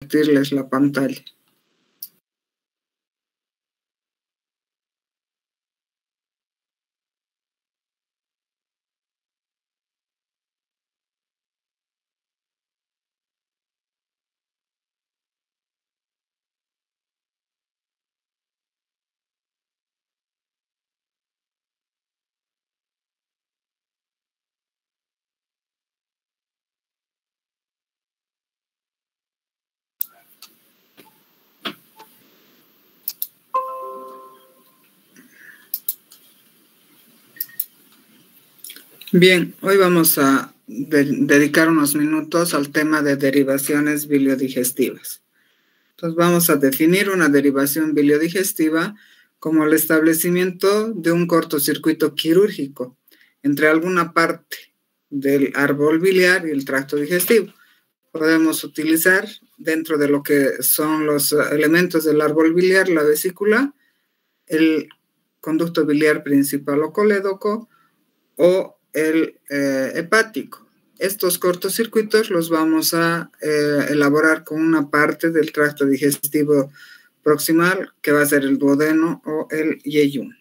compartirles la pantalla. Bien, hoy vamos a dedicar unos minutos al tema de derivaciones biliodigestivas. Entonces vamos a definir una derivación biliodigestiva como el establecimiento de un cortocircuito quirúrgico entre alguna parte del árbol biliar y el tracto digestivo. Podemos utilizar dentro de lo que son los elementos del árbol biliar la vesícula, el conducto biliar principal o colédoco o el hepático. Estos cortocircuitos los vamos a elaborar con una parte del tracto digestivo proximal, que va a ser el duodeno o el yeyún.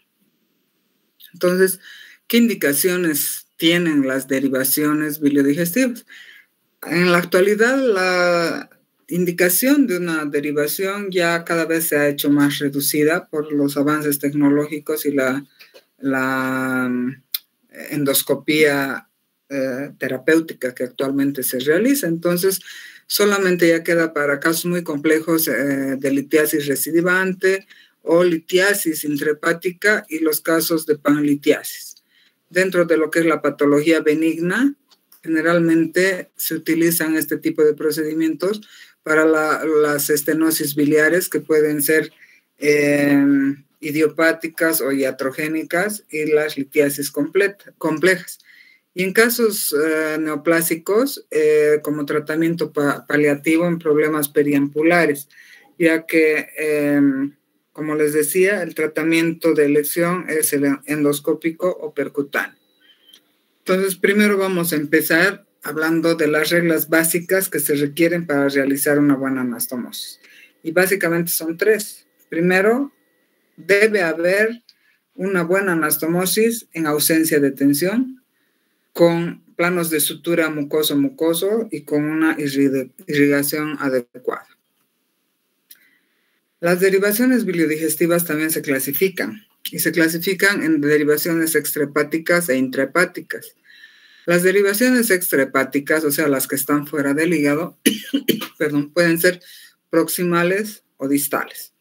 Entonces, ¿qué indicaciones tienen las derivaciones biliodigestivas? En la actualidad, la indicación de una derivación ya cada vez se ha hecho más reducida por los avances tecnológicos y la endoscopía terapéutica que actualmente se realiza. Entonces, solamente ya queda para casos muy complejos de litiasis recidivante o litiasis intrahepática y los casos de panlitiasis. Dentro de lo que es la patología benigna, generalmente se utilizan este tipo de procedimientos para las estenosis biliares que pueden ser idiopáticas o iatrogénicas y las litiasis complejas. Y en casos neoplásicos, como tratamiento paliativo en problemas periampulares, ya que, como les decía, el tratamiento de elección es el endoscópico o percutáneo. Entonces, primero vamos a empezar hablando de las reglas básicas que se requieren para realizar una buena anastomosis. Y básicamente son 3. Primero, debe haber una buena anastomosis en ausencia de tensión, con planos de sutura mucoso-mucoso y con una irrigación adecuada. Las derivaciones biliodigestivas también se clasifican, y se clasifican en derivaciones extrahepáticas e intrahepáticas. Las derivaciones extrahepáticas, o sea, las que están fuera del hígado, pueden ser proximales o distales.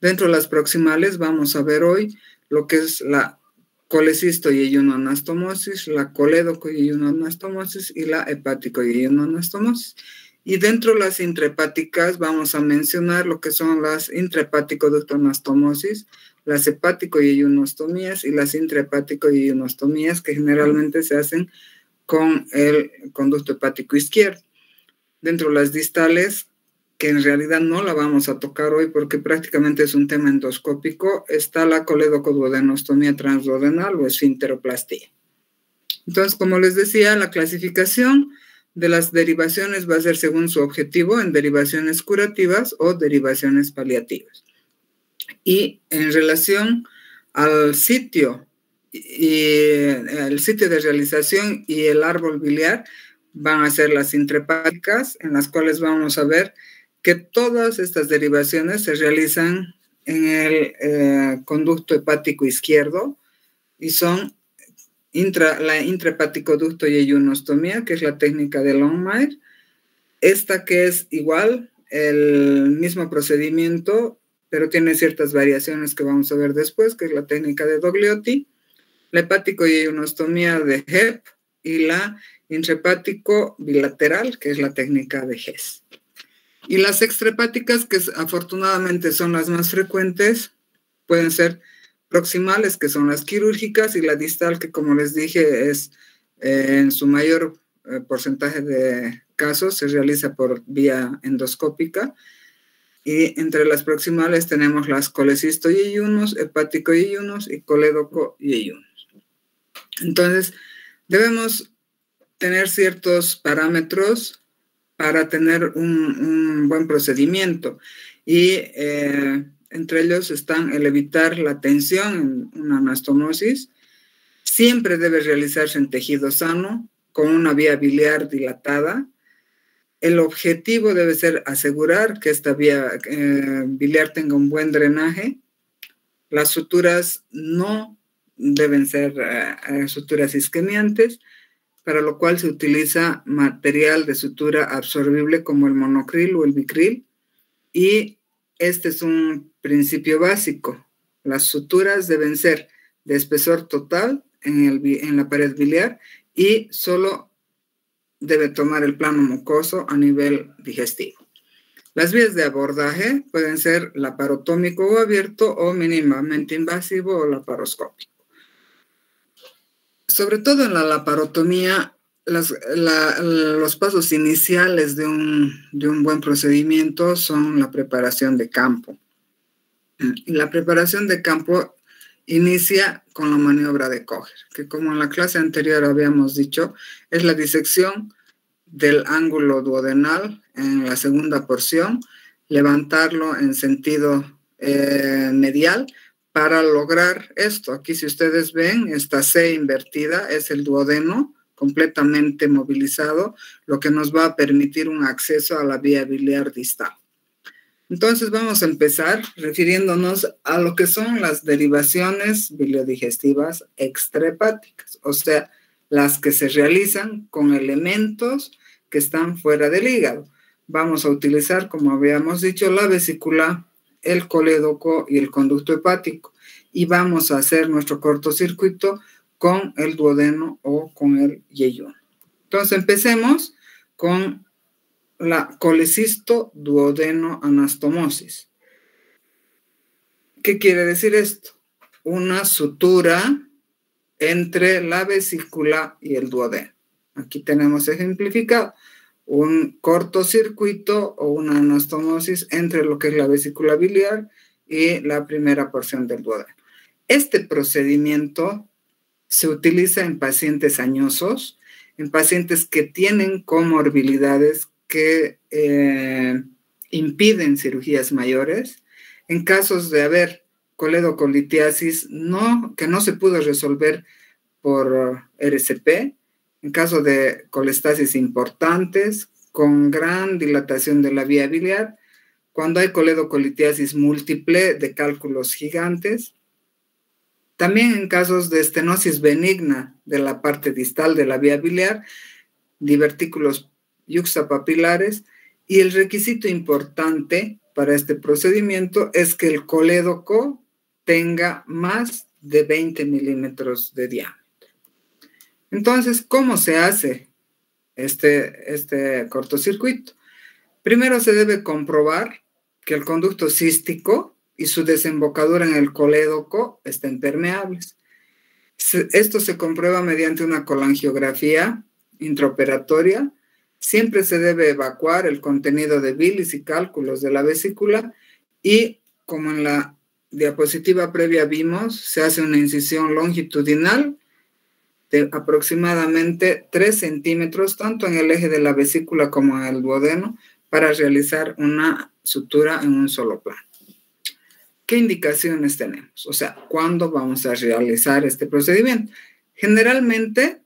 Dentro de las proximales vamos a ver hoy lo que es la colecisto-yeyunoanastomosis, la colédoco-yeyunoanastomosis y la hepático-yeyunoanastomosis. Y dentro de las intrahepáticas vamos a mencionar lo que son las intrahepático-ductoanastomosis, las hepático-yeyunostomías y las intrahepático-yeyunostomías que generalmente se hacen con el conducto hepático izquierdo. Dentro de las distales, que en realidad no la vamos a tocar hoy porque prácticamente es un tema endoscópico, está la colédoco-duodenostomía transduodenal o esfinteroplastía. Entonces, como les decía, la clasificación de las derivaciones va a ser según su objetivo en derivaciones curativas o derivaciones paliativas. Y en relación al sitio de realización y el árbol biliar, van a ser las intrahepáticas, en las cuales vamos a ver que todas estas derivaciones se realizan en el conducto hepático izquierdo y son la intrahepático ducto yeyunostomía, que es la técnica de Longmire, esta que es igual, el mismo procedimiento, pero tiene ciertas variaciones que vamos a ver después, que es la técnica de Dogliotti, la hepático yeyunostomía de Hep y la intrahepático bilateral, que es la técnica de Hess. Y las extrahepáticas, que afortunadamente son las más frecuentes, pueden ser proximales, que son las quirúrgicas, y la distal, que como les dije, es en su mayor porcentaje de casos se realiza por vía endoscópica. Y entre las proximales tenemos las colecisto-yeyunos, hepático-yeyunos y colédoco-yeyunos. Entonces, debemos tener ciertos parámetros para tener un buen procedimiento. Y entre ellos están el evitar la tensión en una anastomosis. Siempre debe realizarse en tejido sano, con una vía biliar dilatada. El objetivo debe ser asegurar que esta vía biliar tenga un buen drenaje. Las suturas no deben ser suturas isquemiantes, para lo cual se utiliza material de sutura absorbible como el monocril o el bicril. Y este es un principio básico. Las suturas deben ser de espesor total en la pared biliar y solo debe tomar el plano mucoso a nivel digestivo. Las vías de abordaje pueden ser laparotómico o abierto o mínimamente invasivo o laparoscópico. Sobre todo en la laparotomía, los pasos iniciales de un buen procedimiento son la preparación de campo. Y la preparación de campo inicia con la maniobra de Kocher, que como en la clase anterior habíamos dicho, es la disección del ángulo duodenal en la segunda porción, levantarlo en sentido medial para lograr esto. Aquí si ustedes ven, esta C invertida es el duodeno completamente movilizado, lo que nos va a permitir un acceso a la vía biliar distal. Entonces vamos a empezar refiriéndonos a lo que son las derivaciones biliodigestivas extrahepáticas, o sea, las que se realizan con elementos que están fuera del hígado. Vamos a utilizar, como habíamos dicho, la vesícula, el colédoco y el conducto hepático. Y vamos a hacer nuestro cortocircuito con el duodeno o con el yeyuno. Entonces empecemos con la colecisto duodeno anastomosis. ¿Qué quiere decir esto? Una sutura entre la vesícula y el duodeno. Aquí tenemos ejemplificado un cortocircuito o una anastomosis entre lo que es la vesícula biliar y la primera porción del duodeno. Este procedimiento se utiliza en pacientes añosos, en pacientes que tienen comorbilidades que impiden cirugías mayores, en casos de haber coledocolitiasis que no se pudo resolver por RCP, en caso de colestasis importantes, con gran dilatación de la vía biliar, cuando hay coledocolitiasis múltiple de cálculos gigantes, también en casos de estenosis benigna de la parte distal de la vía biliar, divertículos yuxtapapilares, y el requisito importante para este procedimiento es que el colédoco tenga más de 20 milímetros de diámetro. Entonces, ¿cómo se hace este cortocircuito? Primero se debe comprobar que el conducto cístico y su desembocadura en el colédoco estén permeables. Esto se comprueba mediante una colangiografía intraoperatoria. Siempre se debe evacuar el contenido de bilis y cálculos de la vesícula y, como en la diapositiva previa vimos, se hace una incisión longitudinal de aproximadamente 3 centímetros, tanto en el eje de la vesícula como en el duodeno, para realizar una sutura en un solo plano. ¿Qué indicaciones tenemos? O sea, ¿cuándo vamos a realizar este procedimiento? Generalmente,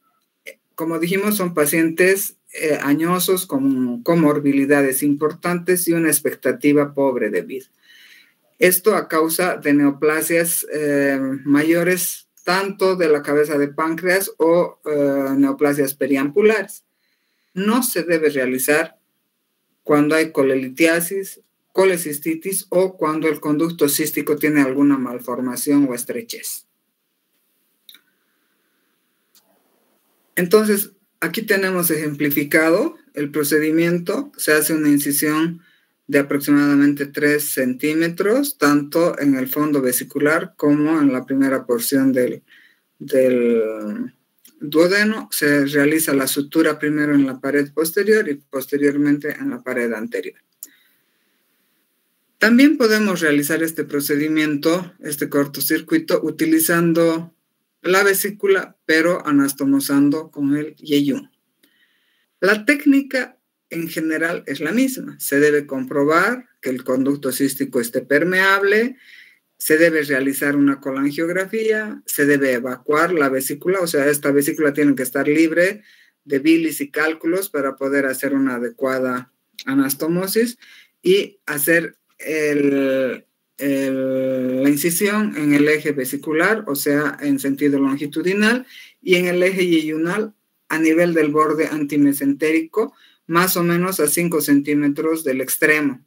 como dijimos, son pacientes añosos con comorbilidades importantes y una expectativa pobre de vida. Esto a causa de neoplasias mayores tanto de la cabeza de páncreas o neoplasias periampulares. No se debe realizar cuando hay colelitiasis, colecistitis o cuando el conducto cístico tiene alguna malformación o estrechez. Entonces, aquí tenemos ejemplificado el procedimiento. Se hace una incisión de aproximadamente 3 centímetros, tanto en el fondo vesicular como en la primera porción del duodeno. Se realiza la sutura primero en la pared posterior y posteriormente en la pared anterior. También podemos realizar este procedimiento, este cortocircuito, utilizando la vesícula, pero anastomosando con el yeyuno. La técnica en general es la misma. Se debe comprobar que el conducto cístico esté permeable, se debe realizar una colangiografía, se debe evacuar la vesícula, o sea, esta vesícula tiene que estar libre de bilis y cálculos para poder hacer una adecuada anastomosis y hacer la incisión en el eje vesicular, o sea, en sentido longitudinal, y en el eje yeyunal a nivel del borde antimesentérico, más o menos a 5 centímetros del extremo.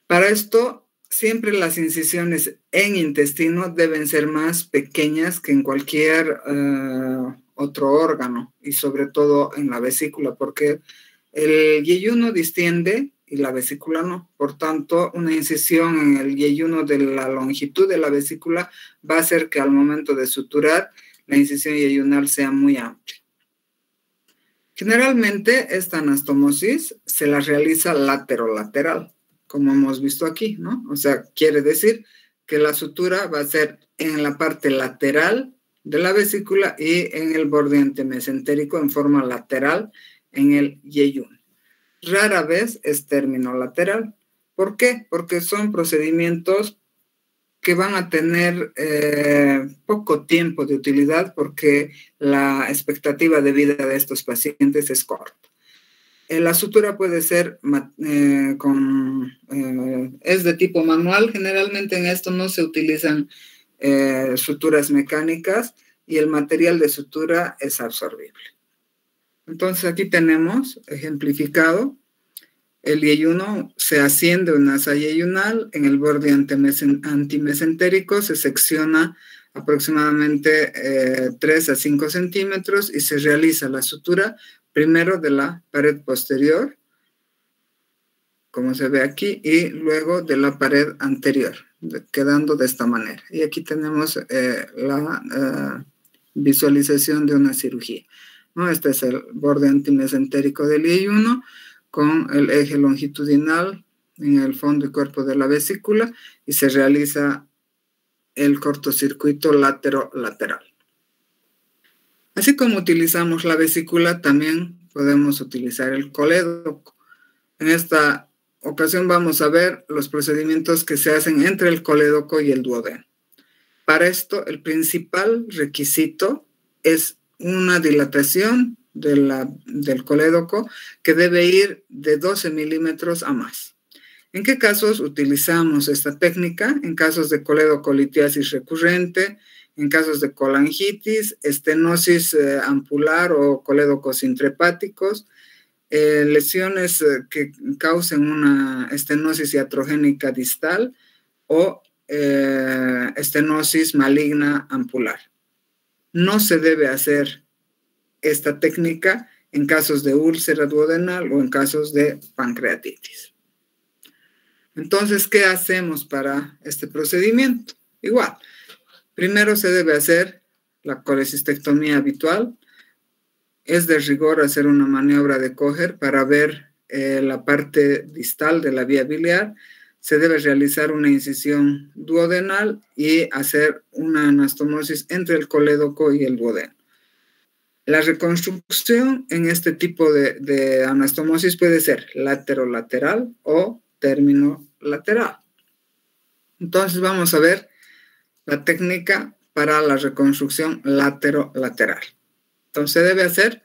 Para esto, siempre las incisiones en intestino deben ser más pequeñas que en cualquier otro órgano, y sobre todo en la vesícula, porque el yeyuno distiende y la vesícula no. Por tanto, una incisión en el yeyuno de la longitud de la vesícula va a hacer que al momento de suturar, la incisión yeyunal sea muy amplia. Generalmente, esta anastomosis se la realiza laterolateral, como hemos visto aquí, ¿no? O sea, quiere decir que la sutura va a ser en la parte lateral de la vesícula y en el borde antimesentérico en forma lateral en el yeyuno. Rara vez es término lateral. ¿Por qué? Porque son procedimientos que van a tener poco tiempo de utilidad porque la expectativa de vida de estos pacientes es corta. La sutura puede ser, es de tipo manual. Generalmente en esto no se utilizan suturas mecánicas y el material de sutura es absorbible. Entonces aquí tenemos ejemplificado, el yeyuno se asciende una asa yeyunal, en el borde antimesentérico se secciona aproximadamente 3 a 5 centímetros y se realiza la sutura primero de la pared posterior, como se ve aquí, y luego de la pared anterior, quedando de esta manera. Y aquí tenemos la visualización de una cirugía, ¿no? Este es el borde antimesentérico del yeyuno con el eje longitudinal en el fondo y cuerpo de la vesícula y se realiza el cortocircuito lateral. Así como utilizamos la vesícula, también podemos utilizar el colédoco. En esta ocasión vamos a ver los procedimientos que se hacen entre el colédoco y el duodeno. Para esto, el principal requisito es una dilatación del colédoco que debe ir de 12 milímetros a más. ¿En qué casos utilizamos esta técnica? En casos de coledocolitiasis recurrente, en casos de colangitis, estenosis ampular o colédocos intrahepáticos, lesiones que causen una estenosis iatrogénica distal o estenosis maligna ampular. No se debe hacer esta técnica en casos de úlcera duodenal o en casos de pancreatitis. Entonces, ¿qué hacemos para este procedimiento? Igual, primero se debe hacer la colecistectomía habitual. Es de rigor hacer una maniobra de Kocher para ver la parte distal de la vía biliar. Se debe realizar una incisión duodenal y hacer una anastomosis entre el colédoco y el duodeno. La reconstrucción en este tipo de anastomosis puede ser laterolateral o término lateral. Entonces vamos a ver la técnica para la reconstrucción laterolateral. Entonces debe hacer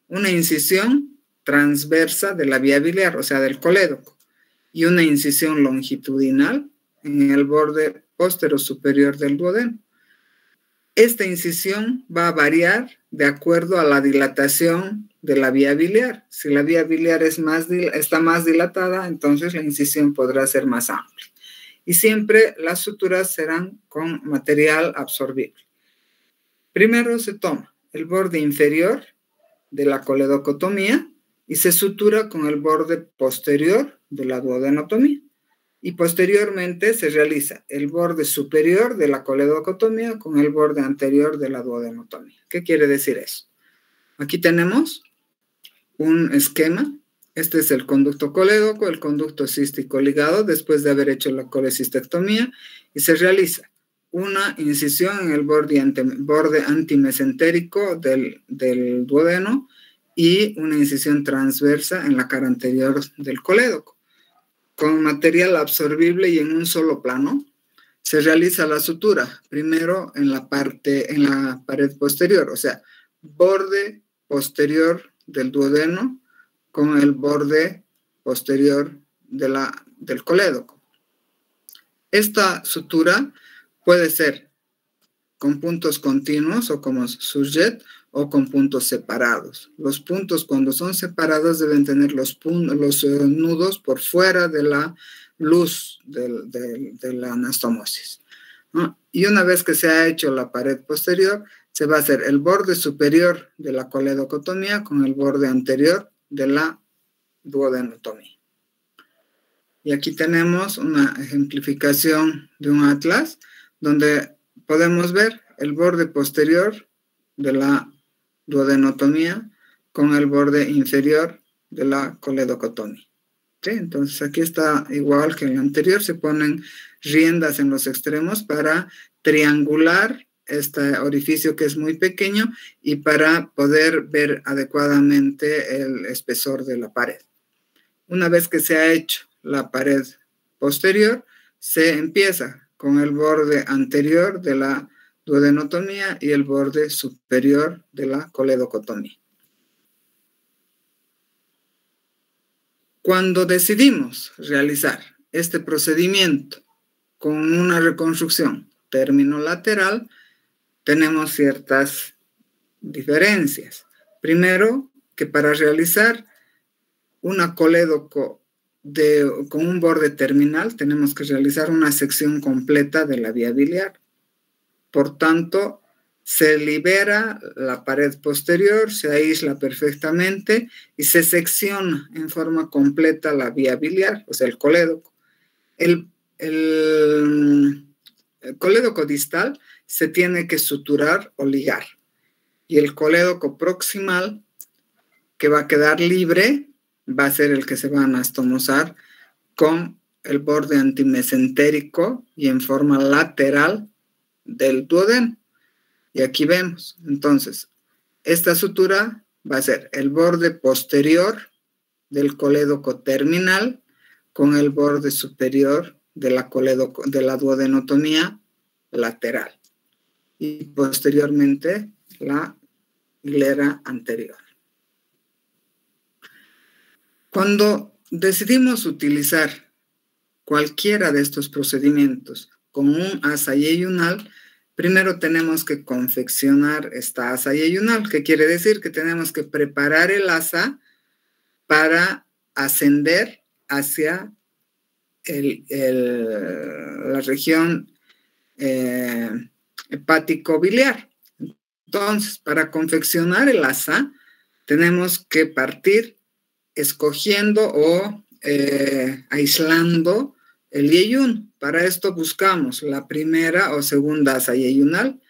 una incisión transversa de la vía biliar, o sea, del colédoco, y una incisión longitudinal en el borde postero superior del duodeno. Esta incisión va a variar de acuerdo a la dilatación de la vía biliar. Si la vía biliar está más dilatada, entonces la incisión podrá ser más amplia. Y siempre las suturas serán con material absorbible. Primero se toma el borde inferior de la coledocotomía y se sutura con el borde posterior de la duodenotomía. Y posteriormente se realiza el borde superior de la coledocotomía con el borde anterior de la duodenotomía. ¿Qué quiere decir eso? Aquí tenemos un esquema. Este es el conducto colédoco, el conducto cístico ligado después de haber hecho la colecistectomía y se realiza una incisión en el borde antimesentérico del duodeno y una incisión transversa en la cara anterior del colédoco. Con material absorbible y en un solo plano, se realiza la sutura, primero en la pared posterior, o sea, borde posterior del duodeno con el borde posterior del colédoco. Esta sutura puede ser con puntos continuos o como surjet o con puntos separados. Los puntos, cuando son separados, deben tener los nudos por fuera de la luz de la anastomosis, ¿no? Y una vez que se ha hecho la pared posterior, se va a hacer el borde superior de la coledocotomía con el borde anterior de la duodenotomía. Y aquí tenemos una ejemplificación de un atlas donde podemos ver el borde posterior de la duodenotomía con el borde inferior de la coledocotomía. ¿Sí? Entonces aquí está igual que en el anterior, se ponen riendas en los extremos para triangular este orificio que es muy pequeño y para poder ver adecuadamente el espesor de la pared. Una vez que se ha hecho la pared posterior, se empieza con el borde anterior de la duodenotomía y el borde superior de la coledocotomía. Cuando decidimos realizar este procedimiento con una reconstrucción término lateral, tenemos ciertas diferencias. Primero, que para realizar una colédoco con un borde terminal, tenemos que realizar una sección completa de la vía biliar. Por tanto, se libera la pared posterior, se aísla perfectamente y se secciona en forma completa la vía biliar, o sea, el colédoco. El colédoco distal se tiene que suturar o ligar. Y el colédoco proximal, que va a quedar libre, va a ser el que se va a anastomosar con el borde antimesentérico y en forma lateral del duodeno. Y aquí vemos, entonces, esta sutura va a ser el borde posterior del colédoco terminal con el borde superior de la duodenotomía lateral y posteriormente la hilera anterior. Cuando decidimos utilizar cualquiera de estos procedimientos con un asa yeyunal, primero tenemos que confeccionar esta asa yeyunal, que quiere decir que tenemos que preparar el asa para ascender hacia la región hepático-biliar. Entonces, para confeccionar el asa, tenemos que partir escogiendo o aislando el yeyun. Para esto buscamos la primera o segunda asa yeyunal,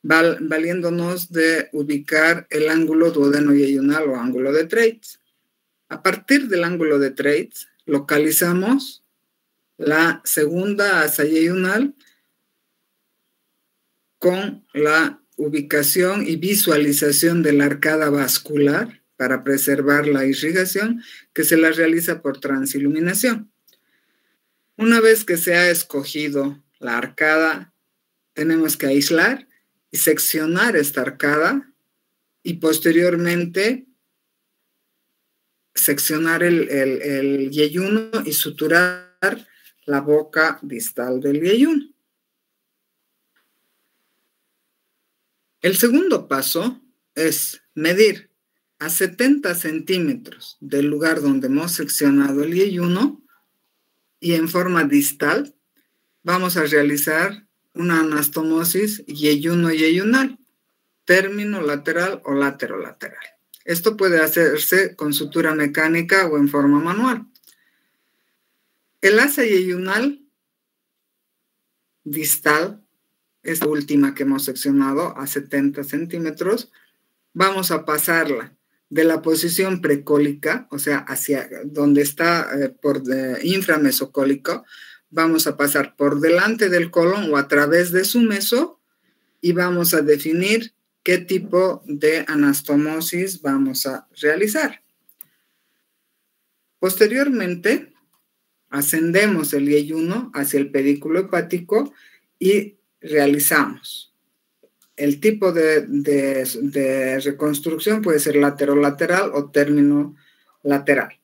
valiéndonos de ubicar el ángulo duodeno-yeyunal o ángulo de Treitz. A partir del ángulo de Treitz, localizamos la segunda asa yeyunal con la ubicación y visualización de la arcada vascular para preservar la irrigación, que se la realiza por transiluminación. Una vez que se ha escogido la arcada, tenemos que aislar y seccionar esta arcada y posteriormente seccionar el yeyuno y suturar la boca distal del yeyuno. El segundo paso es medir a 70 centímetros del lugar donde hemos seccionado el yeyuno y en forma distal vamos a realizar una anastomosis yeyuno-yeyunal, término lateral o lateral. Esto puede hacerse con sutura mecánica o en forma manual. El asa yeyunal distal, esta última que hemos seccionado a 70 centímetros, vamos a pasarla de la posición precólica, o sea, hacia donde está por inframesocólico, vamos a pasar por delante del colon o a través de su meso y vamos a definir qué tipo de anastomosis vamos a realizar. Posteriormente, ascendemos el IEI-1 hacia el pedículo hepático y realizamos. El tipo de reconstrucción puede ser laterolateral o término lateral.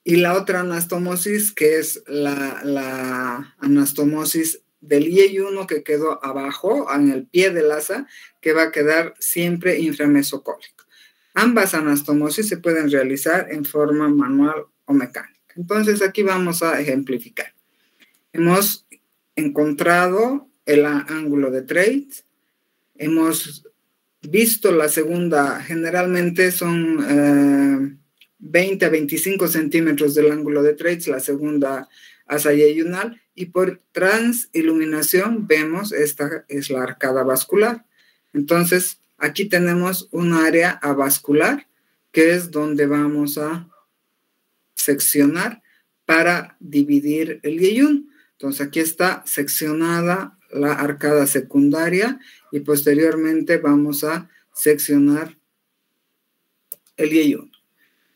Y la otra anastomosis, que es la anastomosis del IEI-1 que quedó abajo, en el pie del asa, que va a quedar siempre inframesocólico. Ambas anastomosis se pueden realizar en forma manual o mecánica. Entonces, aquí vamos a ejemplificar. Hemos encontrado el ángulo de Treitz. Hemos visto la segunda, generalmente son 20 a 25 centímetros del ángulo de Treitz, la segunda asa yeyunal, y por transiluminación vemos esta es la arcada vascular. Entonces, aquí tenemos un área avascular, que es donde vamos a seccionar para dividir el IEI-1. Entonces, aquí está seccionada la arcada secundaria y posteriormente vamos a seccionar el IEI-1.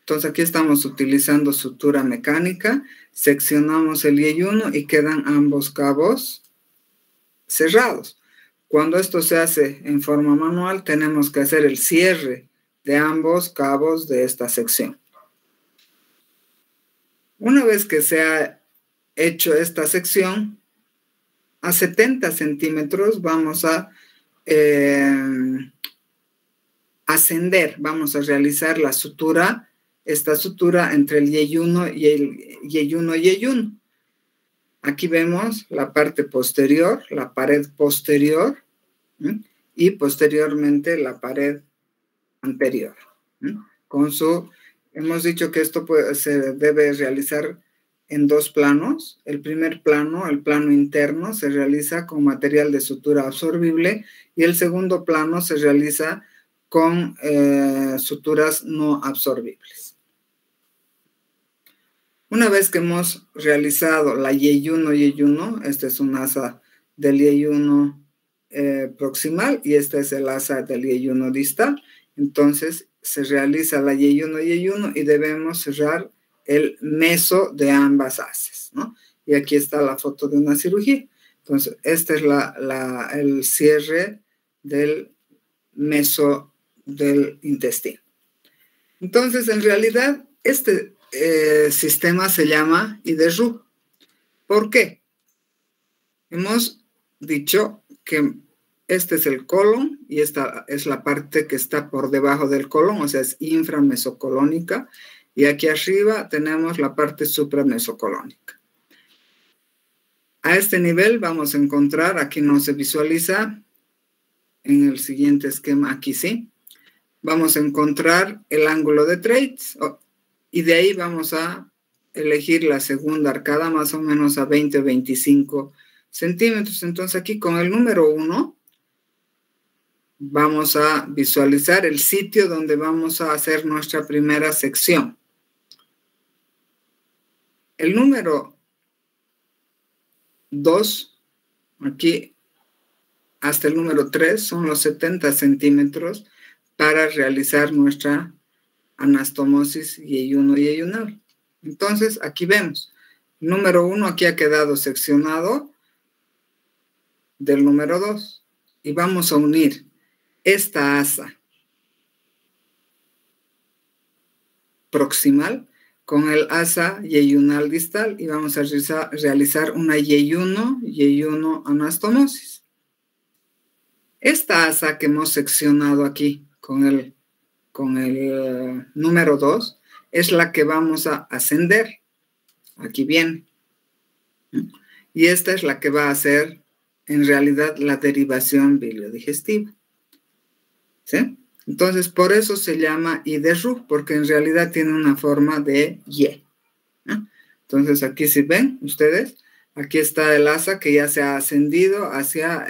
Entonces, aquí estamos utilizando sutura mecánica, seccionamos el IEI-1 y quedan ambos cabos cerrados. Cuando esto se hace en forma manual, tenemos que hacer el cierre de ambos cabos de esta sección. Una vez que se ha hecho esta sección, a 70 centímetros vamos a ascender, vamos a realizar la sutura, esta sutura entre el IEI-1 y el IEI-1. Aquí vemos la parte posterior, la pared posterior, y posteriormente la pared anterior. Hemos dicho que esto se debe realizar en dos planos. El primer plano, el plano interno, se realiza con material de sutura absorbible y el segundo plano se realiza con suturas no absorbibles. Una vez que hemos realizado la IEI-1, esta es un asa del IEI-1 proximal y esta es el asa del IEI-1 distal, entonces se realiza la IEI-1 y debemos cerrar el meso de ambas asas, ¿no? Y aquí está la foto de una cirugía. Entonces, este es el cierre del meso del intestino. Entonces, en realidad, este sistema se llama IDERRU. ¿Por qué? Hemos dicho que este es el colon y esta es la parte que está por debajo del colon, o sea, es inframesocolónica, y aquí arriba tenemos la parte supramesocolónica. A este nivel vamos a encontrar, aquí no se visualiza, en el siguiente esquema, aquí sí, vamos a encontrar el ángulo de Treitz, y de ahí vamos a elegir la segunda arcada, más o menos a 20 o 25 centímetros. Entonces aquí con el número 1 vamos a visualizar el sitio donde vamos a hacer nuestra primera sección. El número 2, aquí hasta el número 3, son los 70 centímetros para realizar nuestra anastomosis IEI-1 y IEI-1. Entonces, aquí vemos, el número 1 aquí ha quedado seccionado del número 2 y vamos a unir esta asa proximal con el asa IEI-1 distal y vamos a realizar una IEI-1 anastomosis. Esta asa que hemos seccionado aquí con el número 2 es la que vamos a ascender. Aquí viene. Y esta es la que va a hacer en realidad la derivación biliodigestiva. ¿Sí? Entonces, por eso se llama IDERRU, porque en realidad tiene una forma de Y. Entonces, aquí si ven ustedes, aquí está el asa que ya se ha ascendido hacia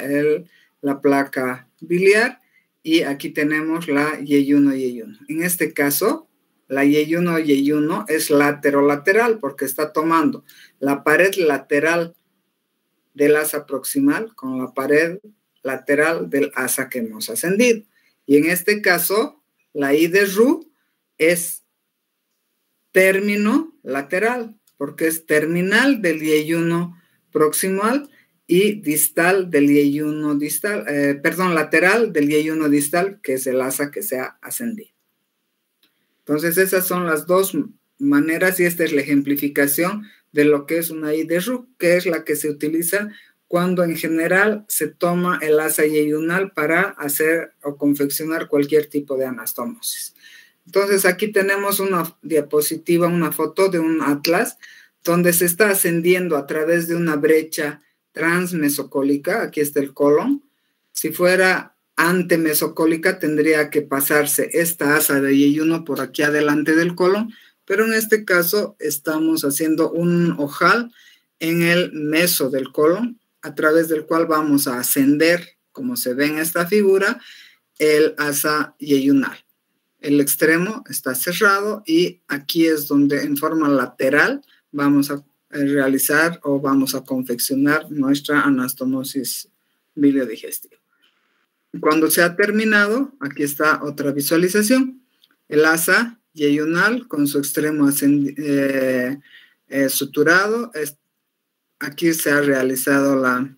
la placa biliar y aquí tenemos la IEI-1. En este caso, la IEI-1 es laterolateral porque está tomando la pared lateral del asa proximal con la pared lateral del asa que hemos ascendido. Y en este caso, la I de Ru es término lateral, porque es terminal del Y1 proximal y distal del Y1 distal, lateral del Y1 distal, que es el asa que se ha ascendido. Entonces, esas son las dos maneras y esta es la ejemplificación de lo que es una I de Ru, que es la que se utiliza cuando en general se toma el asa yeyunal para hacer o confeccionar cualquier tipo de anastomosis. Entonces, aquí tenemos una diapositiva, una foto de un atlas donde se está ascendiendo a través de una brecha transmesocólica. Aquí está el colon. Si fuera antemesocólica, tendría que pasarse esta asa de yeyuno por aquí adelante del colon, pero en este caso estamos haciendo un ojal en el meso del colon, a través del cual vamos a ascender, como se ve en esta figura, el asa yeyunal. El extremo está cerrado y aquí es donde en forma lateral vamos a realizar o vamos a confeccionar nuestra anastomosis biliodigestiva. Cuando se ha terminado, aquí está otra visualización. El asa yeyunal con su extremo suturado. Aquí se ha realizado la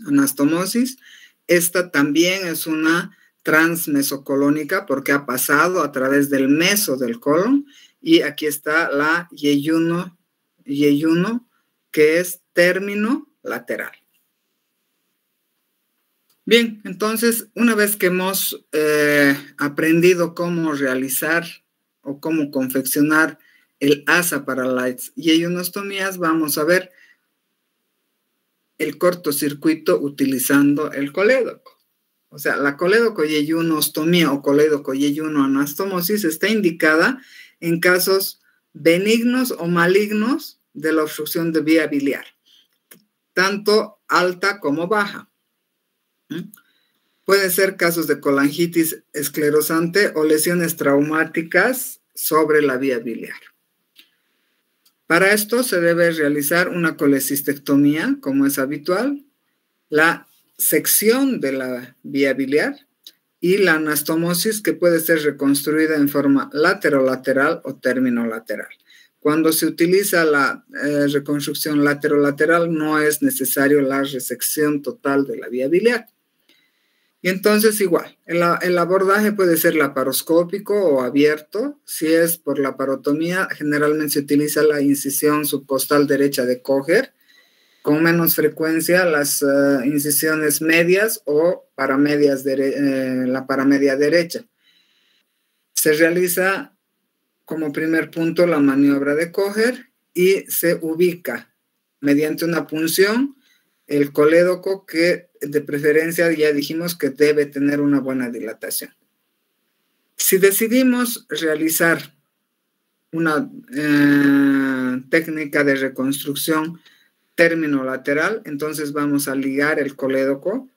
anastomosis. Esta también es una transmesocolónica porque ha pasado a través del meso del colon. Y aquí está la yeyuno, que es término lateral. Bien, entonces, una vez que hemos aprendido cómo realizar o cómo confeccionar el asa para las yeyunostomías, vamos a ver el cortocircuito utilizando el colédoco. O sea, la colédoco-yeyunostomía o colédoco-yeyunoanastomosis está indicada en casos benignos o malignos de la obstrucción de vía biliar, tanto alta como baja. Pueden ser casos de colangitis esclerosante o lesiones traumáticas sobre la vía biliar. Para esto se debe realizar una colecistectomía, como es habitual, la sección de la vía biliar y la anastomosis, que puede ser reconstruida en forma laterolateral o terminolateral. Cuando se utiliza la reconstrucción laterolateral, no es necesario la resección total de la vía biliar. Y entonces igual, el abordaje puede ser laparoscópico o abierto. Si es por laparotomía, generalmente se utiliza la incisión subcostal derecha de Kocher, con menos frecuencia las incisiones medias o paramedias la paramedia derecha. Se realiza como primer punto la maniobra de Kocher y se ubica mediante una punción el colédoco, que de preferencia ya dijimos que debe tener una buena dilatación. Si decidimos realizar una técnica de reconstrucción terminolateral, entonces vamos a ligar el colédoco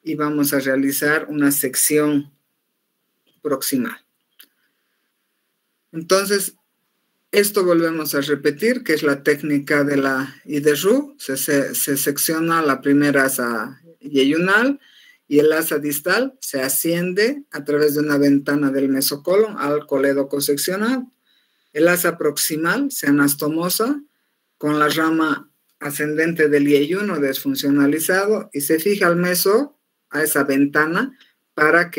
y vamos a realizar una sección proximal. Entonces, esto volvemos a repetir, que es la técnica de la I de Ru. Se secciona la primera asa yeyunal y el asa distal se asciende a través de una ventana del mesocolon al colédoco seccionado. El asa proximal se anastomosa con la rama ascendente del yeyuno desfuncionalizado y se fija al meso a esa ventana para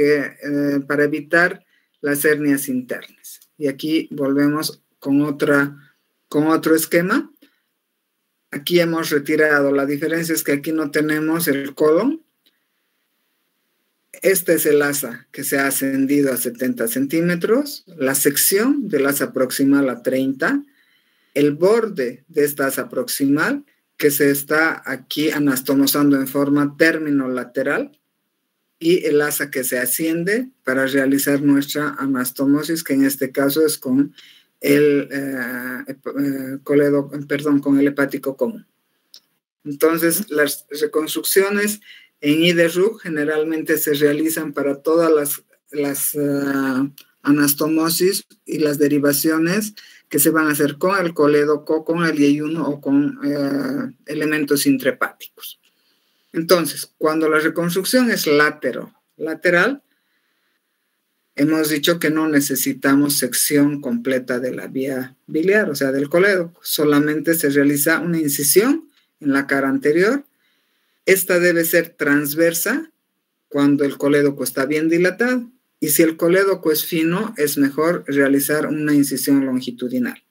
evitar las hernias internas. Y aquí volvemos con otro esquema. Aquí hemos retirado, la diferencia es que aquí no tenemos el colon. Este es el asa que se ha ascendido a 70 centímetros, la sección del asa proximal a 30, el borde de esta asa proximal que se está aquí anastomosando en forma terminolateral y el asa que se asciende para realizar nuestra anastomosis, que en este caso es con con el hepático común. Entonces, las reconstrucciones en I de Ru generalmente se realizan para todas las anastomosis y las derivaciones que se van a hacer con el colédoco, con el yeyuno o con elementos intrahepáticos. Entonces, cuando la reconstrucción es lateral, hemos dicho que no necesitamos sección completa de la vía biliar, o sea, del colédoco. Solamente se realiza una incisión en la cara anterior. Esta debe ser transversa cuando el colédoco está bien dilatado. Y si el colédoco es fino, es mejor realizar una incisión longitudinal.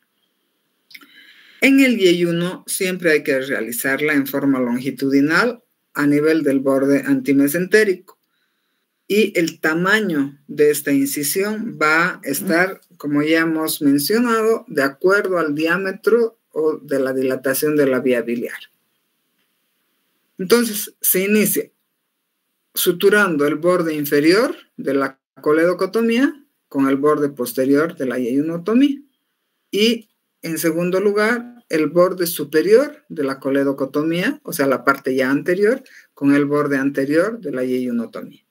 En el yeyuno siempre hay que realizarla en forma longitudinal a nivel del borde antimesentérico. Y el tamaño de esta incisión va a estar, como ya hemos mencionado, de acuerdo al diámetro o de la dilatación de la vía biliar. Entonces, se inicia suturando el borde inferior de la coledocotomía con el borde posterior de la yeyunotomía. Y, en segundo lugar, el borde superior de la coledocotomía, o sea, la parte ya anterior, con el borde anterior de la yeyunotomía.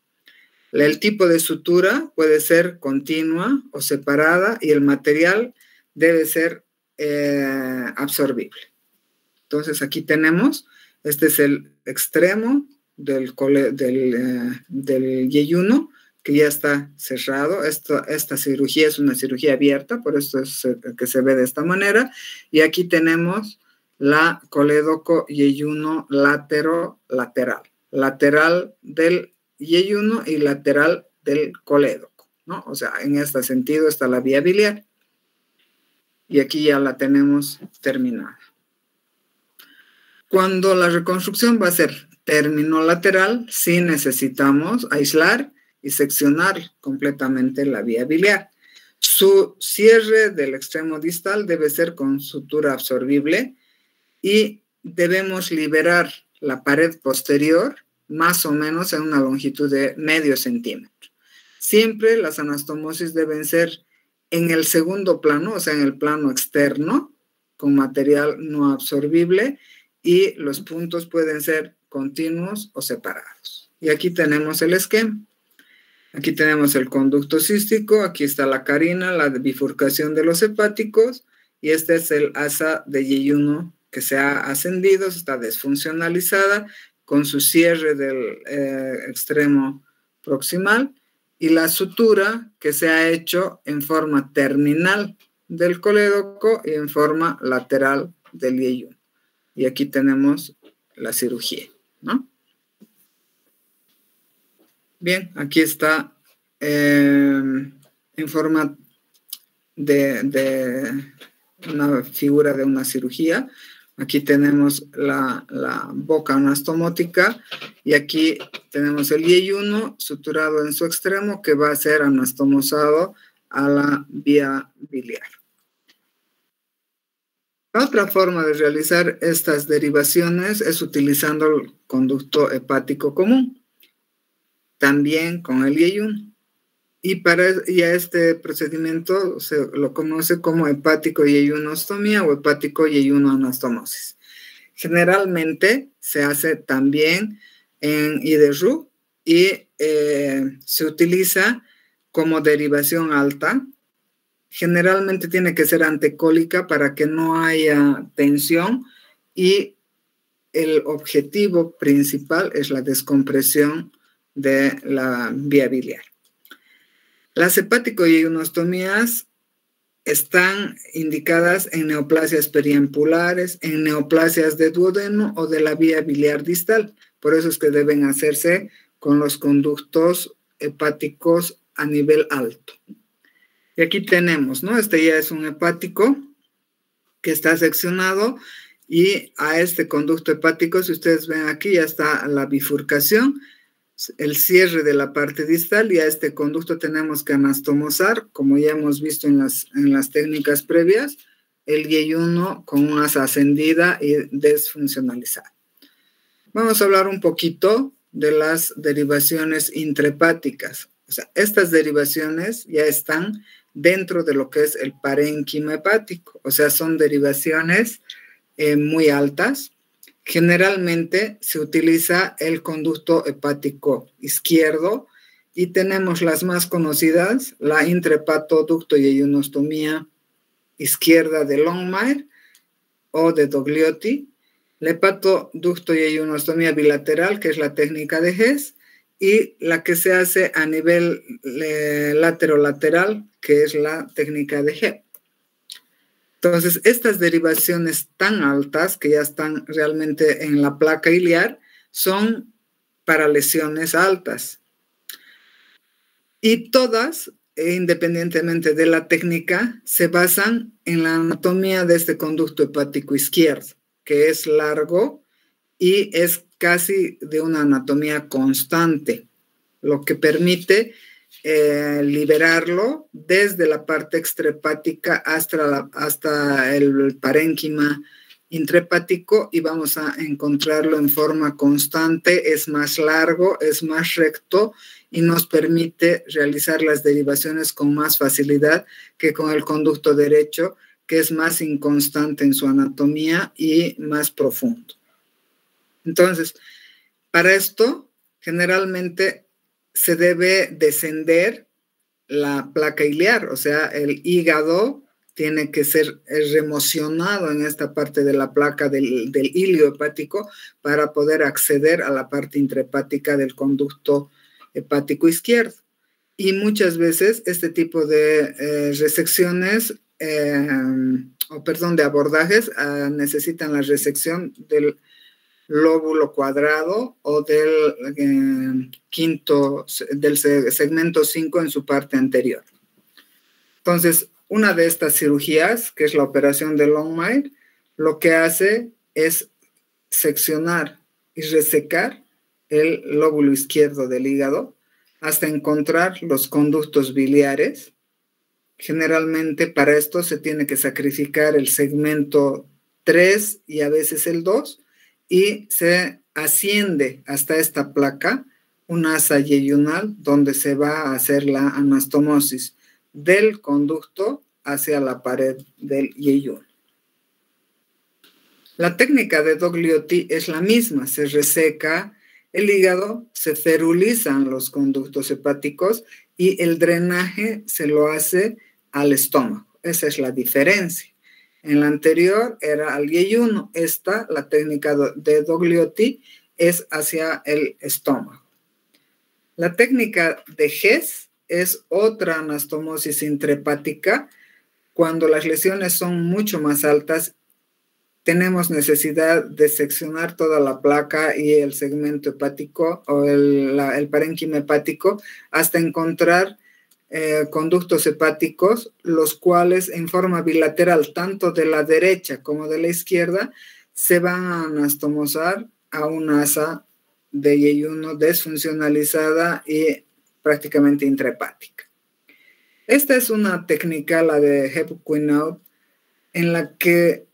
El tipo de sutura puede ser continua o separada y el material debe ser absorbible. Entonces, aquí tenemos, este es el extremo del yeyuno, que ya está cerrado. Esta cirugía es una cirugía abierta, por eso es que se ve de esta manera. Y aquí tenemos la colédoco yeyuno lateral. Lateral del yeyuno y lateral del colédoco, ¿no? O sea, en este sentido está la vía biliar. Y aquí ya la tenemos terminada. Cuando la reconstrucción va a ser terminolateral, sí necesitamos aislar y seccionar completamente la vía biliar. Su cierre del extremo distal debe ser con sutura absorbible y debemos liberar la pared posterior más o menos en una longitud de medio centímetro. Siempre las anastomosis deben ser en el segundo plano, o sea, en el plano externo, con material no absorbible, y los puntos pueden ser continuos o separados. Y aquí tenemos el esquema. Aquí tenemos el conducto cístico, aquí está la carina, la bifurcación de los hepáticos, y este es el asa de yeyuno que se ha ascendido, está desfuncionalizada, con su cierre del extremo proximal, y la sutura que se ha hecho en forma terminal del colédoco y en forma lateral del yeyuno. Y aquí tenemos la cirugía, ¿no? Bien, aquí está en forma de una figura de una cirugía. Aquí tenemos la boca anastomótica y aquí tenemos el yeyuno suturado en su extremo que va a ser anastomosado a la vía biliar. La otra forma de realizar estas derivaciones es utilizando el conducto hepático común, también con el yeyuno. Y a este procedimiento se lo conoce como hepático yeyunostomía o hepático yeyunoanastomosis. Generalmente se hace también en IDRU y se utiliza como derivación alta. Generalmente tiene que ser antecólica para que no haya tensión y el objetivo principal es la descompresión de la vía biliar. Las hepático-yeyunostomías están indicadas en neoplasias periampulares, en neoplasias de duodeno o de la vía biliar distal. Por eso es que deben hacerse con los conductos hepáticos a nivel alto. Y aquí tenemos, ¿no? Este ya es un hepático que está seccionado y a este conducto hepático, si ustedes ven aquí, ya está la bifurcación, el cierre de la parte distal, y a este conducto tenemos que anastomosar, como ya hemos visto en las técnicas previas, el yeyuno con una asa ascendida y desfuncionalizada. Vamos a hablar un poquito de las derivaciones intrahepáticas. O sea, estas derivaciones ya están dentro de lo que es el parénquima hepático, o sea, son derivaciones muy altas. Generalmente se utiliza el conducto hepático izquierdo y tenemos las más conocidas, la intrahepatoducto-yeyunostomía izquierda de Longmire o de Dogliotti, la hepatoducto-yeyunostomía bilateral, que es la técnica de Hess, y la que se hace a nivel lateral, que es la técnica de Hebb. Entonces, estas derivaciones tan altas, que ya están realmente en la placa iliar, son para lesiones altas. Y todas, independientemente de la técnica, se basan en la anatomía de este conducto hepático izquierdo, que es largo y es casi de una anatomía constante, lo que permite liberarlo desde la parte extrahepática hasta el parénquima intrahepático, y vamos a encontrarlo en forma constante, es más largo, es más recto y nos permite realizar las derivaciones con más facilidad que con el conducto derecho, que es más inconstante en su anatomía y más profundo. Entonces, para esto, generalmente se debe descender la placa iliar, o sea, el hígado tiene que ser remocionado en esta parte de la placa del hilio hepático para poder acceder a la parte intrahepática del conducto hepático izquierdo. Y muchas veces este tipo de resecciones, de abordajes, necesitan la resección del lóbulo cuadrado o del segmento 5 en su parte anterior. Entonces, una de estas cirugías, que es la operación de Longmire, lo que hace es seccionar y resecar el lóbulo izquierdo del hígado hasta encontrar los conductos biliares. Generalmente para esto se tiene que sacrificar el segmento 3 y a veces el 2, y se asciende hasta esta placa un asa yeyunal donde se va a hacer la anastomosis del conducto hacia la pared del yeyun. La técnica de Dogliotti es la misma, se reseca el hígado, se cerulizan los conductos hepáticos y el drenaje se lo hace al estómago. Esa es la diferencia. En la anterior era al yeyuno, esta, la técnica de Dogliotti, es hacia el estómago. La técnica de Hess es otra anastomosis intrahepática. Cuando las lesiones son mucho más altas, tenemos necesidad de seccionar toda la placa y el segmento hepático o el parénquima hepático hasta encontrar conductos hepáticos, los cuales en forma bilateral, tanto de la derecha como de la izquierda, se van a anastomosar a un asa de yeyuno desfuncionalizada y prácticamente intrahepática. Esta es una técnica, la de Hebb-Quinault, en la que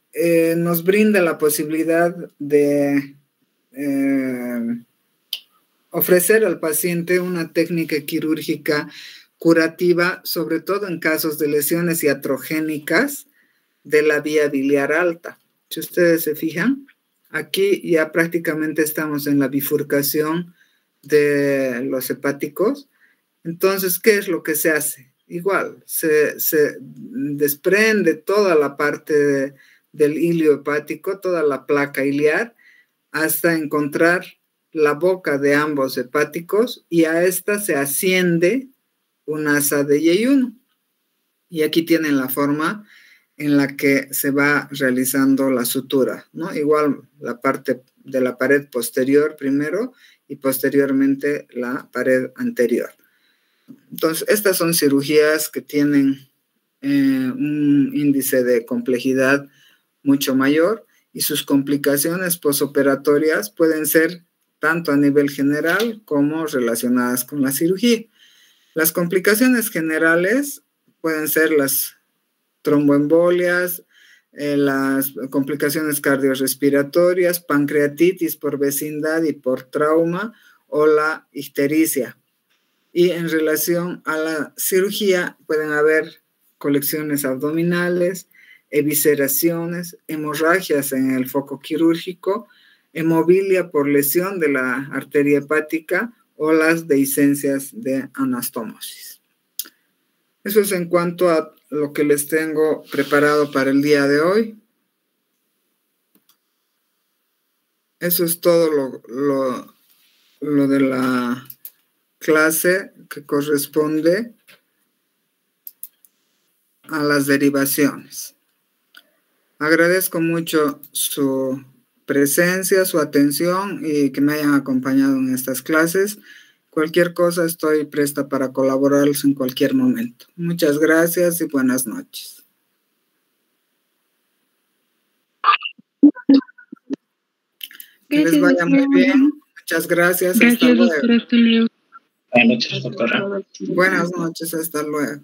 nos brinda la posibilidad de ofrecer al paciente una técnica quirúrgica curativa, sobre todo en casos de lesiones iatrogénicas de la vía biliar alta. Si ustedes se fijan, aquí ya prácticamente estamos en la bifurcación de los hepáticos. Entonces, ¿qué es lo que se hace? Igual, se desprende toda la parte del hilio hepático, toda la placa iliar, hasta encontrar la boca de ambos hepáticos, y a esta se asciende un asa de yeyuno. Y aquí tienen la forma en la que se va realizando la sutura, ¿no? Igual la parte de la pared posterior primero y posteriormente la pared anterior. Entonces, estas son cirugías que tienen un índice de complejidad mucho mayor, y sus complicaciones posoperatorias pueden ser tanto a nivel general como relacionadas con la cirugía. Las complicaciones generales pueden ser las tromboembolias, las complicaciones cardiorrespiratorias, pancreatitis por vecindad y por trauma, o la ictericia. Y en relación a la cirugía pueden haber colecciones abdominales, evisceraciones, hemorragias en el foco quirúrgico, hemobilia por lesión de la arteria hepática o las dehiscencias de anastomosis. Eso es en cuanto a lo que les tengo preparado para el día de hoy. Eso es todo lo de la clase que corresponde a las derivaciones. Agradezco mucho su presencia, su atención y que me hayan acompañado en estas clases. Cualquier cosa estoy presta para colaborarles en cualquier momento. Muchas gracias y buenas noches. Que les vaya muy bien. Muchas gracias. Gracias, doctora. Hasta luego. Buenas noches, doctora. Buenas noches. Hasta luego.